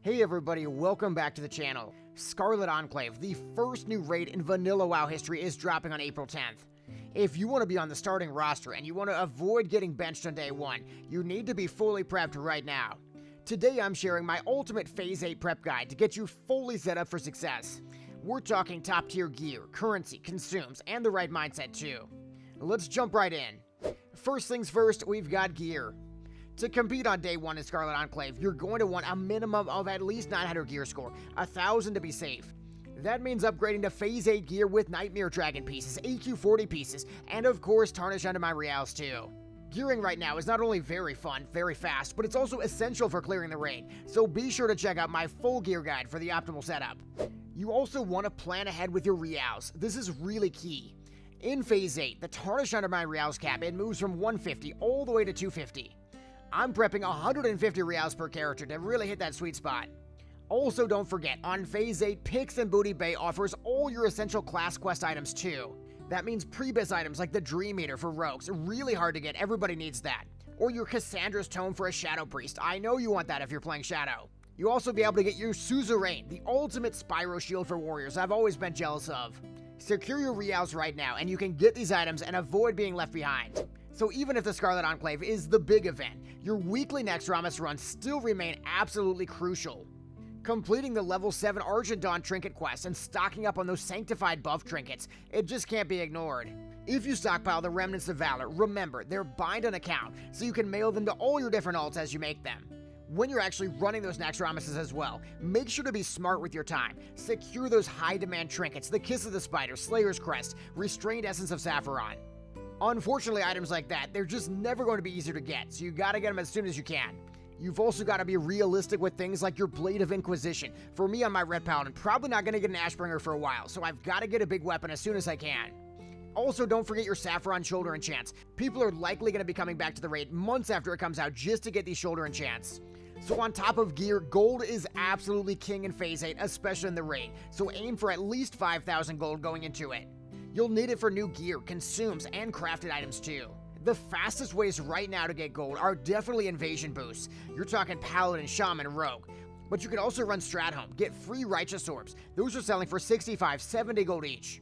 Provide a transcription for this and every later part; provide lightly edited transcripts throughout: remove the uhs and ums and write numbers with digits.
Hey everybody, welcome back to the channel. Scarlet Enclave, the first new raid in vanilla WoW history, is dropping on April 10th. If you want to be on the starting roster and you want to avoid getting benched on day 1, you need to be fully prepped right now. Today I'm sharing my ultimate Phase 8 prep guide to get you fully set up for success. We're talking top tier gear, currency, consumes, and the right mindset too. Let's jump right in. First things first, we've got gear. To compete on day 1 in Scarlet Enclave, you're going to want a minimum of at least 900 gear score, 1000 to be safe. That means upgrading to Phase 8 gear with Nightmare Dragon pieces, AQ 40 pieces, and of course Tarnished Undermine Reals too. Gearing right now is not only very fun, very fast, but it's also essential for clearing the raid, so be sure to check out my full gear guide for the optimal setup. You also want to plan ahead with your Reals. This is really key. In Phase 8, the Tarnished Undermine Reals cap, it moves from 150 all the way to 250. I'm prepping 150 Reals per character to really hit that sweet spot. Also, don't forget, on Phase 8, Pix and Booty Bay offers all your essential class quest items too. That means pre-biz items like the Dream Eater for rogues, really hard to get, everybody needs that. Or your Cassandra's Tome for a Shadow Priest, I know you want that if you're playing Shadow. You'll also be able to get your Suzerain, the ultimate Spyro shield for warriors I've always been jealous of. Secure your Reals right now and you can get these items and avoid being left behind. So even if the Scarlet Enclave is the big event, your weekly Naxxramas runs still remain absolutely crucial. Completing the level 7 Argent Dawn trinket quest and stocking up on those sanctified buff trinkets, it just can't be ignored. If you stockpile the Remnants of Valor, remember, they're bind on account, so you can mail them to all your different alts as you make them. When you're actually running those Naxxramases as well, make sure to be smart with your time. Secure those high demand trinkets, the Kiss of the Spider, Slayer's Crest, Restrained Essence of Saffron. Unfortunately, items like that, they're just never going to be easier to get, so you gotta get them as soon as you can. You've also got to be realistic with things like your Blade of Inquisition. For me on my Red Paladin, probably not going to get an Ashbringer for a while, so I've got to get a big weapon as soon as I can. Also, don't forget your Saffron shoulder enchants. People are likely going to be coming back to the raid months after it comes out just to get these shoulder enchants. So on top of gear, gold is absolutely king in Phase 8, especially in the raid, so aim for at least 5,000 gold going into it. You'll need it for new gear, consumes, and crafted items too. The fastest ways right now to get gold are definitely invasion boosts. You're talking Paladin, Shaman, Rogue. But you can also run Stratholme, get free Righteous Orbs. Those are selling for 65, 70 gold each.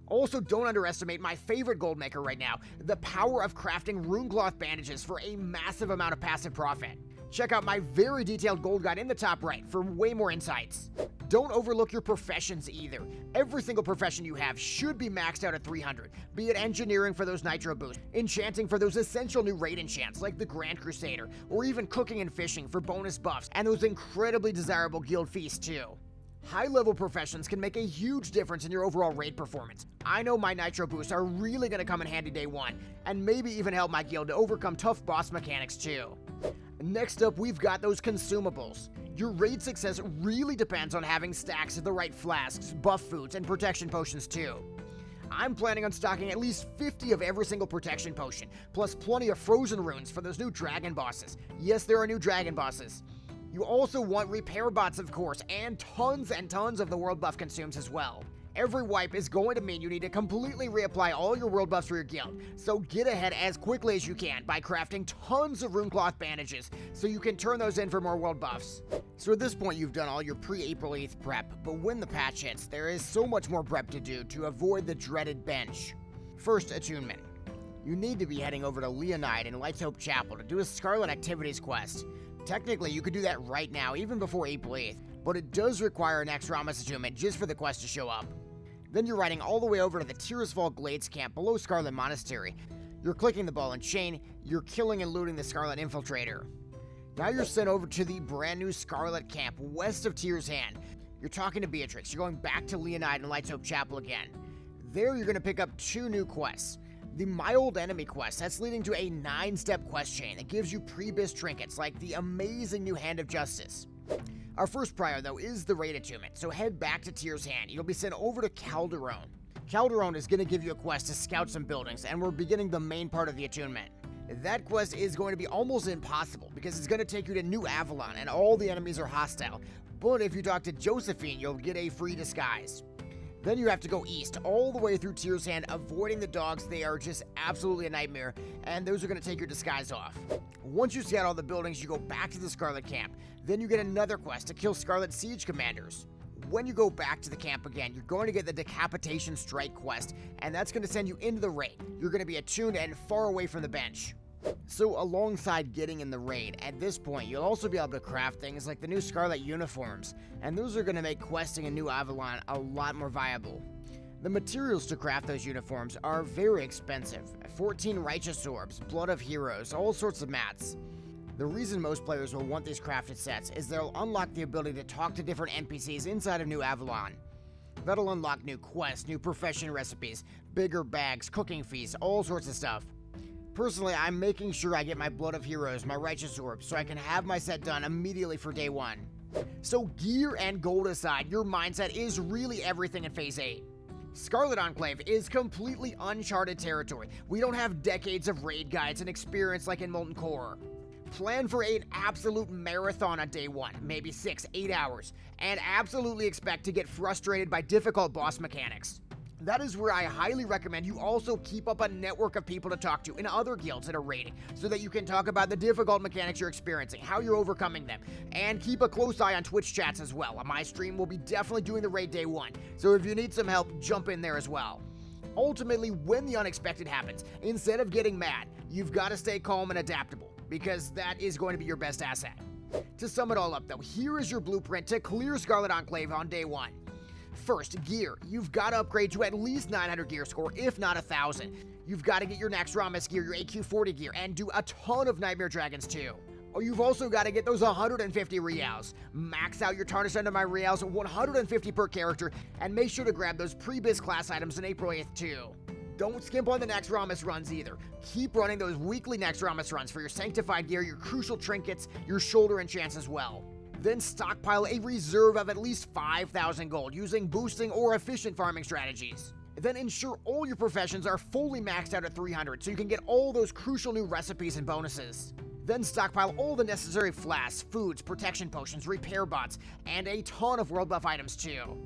Also, don't underestimate my favorite gold maker right now, the power of crafting Runecloth bandages for a massive amount of passive profit. Check out my very detailed gold guide in the top right for way more insights. Don't overlook your professions either. Every single profession you have should be maxed out at 300, be it engineering for those nitro boosts, enchanting for those essential new raid enchants like the Grand Crusader, or even cooking and fishing for bonus buffs and those incredibly desirable guild feasts too. High-level professions can make a huge difference in your overall raid performance. I know my nitro boosts are really going to come in handy day 1, and maybe even help my guild to overcome tough boss mechanics too. Next up, we've got those consumables. Your raid success really depends on having stacks of the right flasks, buff foods, and protection potions too. I'm planning on stocking at least 50 of every single protection potion, plus plenty of frozen runes for those new dragon bosses. Yes, there are new dragon bosses. You also want repair bots, of course, and tons of the world buff consumes as well. Every wipe is going to mean you need to completely reapply all your world buffs for your guild, so get ahead as quickly as you can by crafting tons of Runecloth bandages so you can turn those in for more world buffs. So at this point you've done all your pre-April 8th prep, but when the patch hits, there is so much more prep to do to avoid the dreaded bench. First, attunement. You need to be heading over to Leonide and Light's Hope Chapel to do a Scarlet Activities quest. Technically, you could do that right now, even before April 8th, but it does require an Naxxramas attunement just for the quest to show up. Then you're riding all the way over to the Tearsfall Glades camp below Scarlet Monastery. You're clicking the ball and chain, you're killing and looting the Scarlet Infiltrator. Now you're sent over to the brand new Scarlet camp west of Tyr's Hand. You're talking to Beatrix, you're going back to Leonide and Light's Hope Chapel again. There you're going to pick up 2 new quests. The My Old Enemy quest, that's leading to a 9-step quest chain that gives you pre-biz trinkets like the amazing new Hand of Justice. Our first prior, though, is the raid attunement, so head back to Tyr's Hand. You'll be sent over to Calderon. Calderon is going to give you a quest to scout some buildings, and we're beginning the main part of the attunement. That quest is going to be almost impossible, because it's going to take you to New Avalon, and all the enemies are hostile. But if you talk to Josephine, you'll get a free disguise. Then you have to go east, all the way through Tyr's Hand, avoiding the dogs. They are just absolutely a nightmare, and those are going to take your disguise off. Once you scout all the buildings, you go back to the Scarlet camp. Then you get another quest to kill Scarlet siege commanders. When you go back to the camp again, you're going to get the Decapitation Strike quest, and that's going to send you into the raid. You're going to be attuned and far away from the bench. So alongside getting in the raid, at this point, you'll also be able to craft things like the new Scarlet uniforms, and those are going to make questing in New Avalon a lot more viable. The materials to craft those uniforms are very expensive. 14 Righteous Orbs, Blood of Heroes, all sorts of mats. The reason most players will want these crafted sets is they'll unlock the ability to talk to different NPCs inside of New Avalon. That'll unlock new quests, new profession recipes, bigger bags, cooking feasts, all sorts of stuff. Personally, I'm making sure I get my Blood of Heroes, my Righteous Orbs, so I can have my set done immediately for day 1. So gear and gold aside, your mindset is really everything in Phase 8. Scarlet Enclave is completely uncharted territory. We don't have decades of raid guides and experience like in Molten Core. Plan for an absolute marathon on day 1, maybe 6-8 hours, and absolutely expect to get frustrated by difficult boss mechanics. That is where I highly recommend you also keep up a network of people to talk to in other guilds that are raiding, so that you can talk about the difficult mechanics you're experiencing, how you're overcoming them, and keep a close eye on Twitch chats as well. My stream will be definitely doing the raid day 1, so if you need some help, jump in there as well. Ultimately, when the unexpected happens, instead of getting mad, you've got to stay calm and adaptable, because that is going to be your best asset. To sum it all up though, here is your blueprint to clear Scarlet Enclave on day 1. First, gear. You've got to upgrade to at least 900 gear score, if not 1,000. You've got to get your Naxxramas gear, your AQ40 gear, and do a ton of Nightmare Dragons too. Or you've also got to get those 150 reals. Max out your Tarnished Undermine reals, 150 per character, and make sure to grab those pre-biz class items on April 8th too. Don't skimp on the Naxxramas runs either. Keep running those weekly Naxxramas runs for your Sanctified gear, your Crucial Trinkets, your Shoulder Enchants as well. Then stockpile a reserve of at least 5,000 gold using boosting or efficient farming strategies. Then ensure all your professions are fully maxed out at 300 so you can get all those crucial new recipes and bonuses. Then stockpile all the necessary flasks, foods, protection potions, repair bots, and a ton of world buff items too.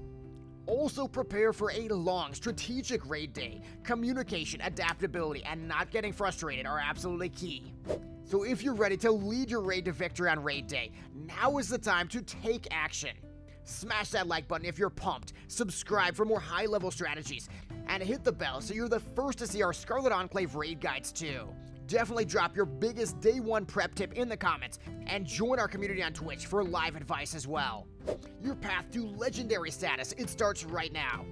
Also prepare for a long, strategic raid day. Communication, adaptability, and not getting frustrated are absolutely key. So if you're ready to lead your raid to victory on raid day, now is the time to take action. Smash that like button if you're pumped, subscribe for more high-level strategies, and hit the bell so you're the first to see our Scarlet Enclave raid guides too. Definitely drop your biggest day 1 prep tip in the comments, and join our community on Twitch for live advice as well. Your path to legendary status, it starts right now.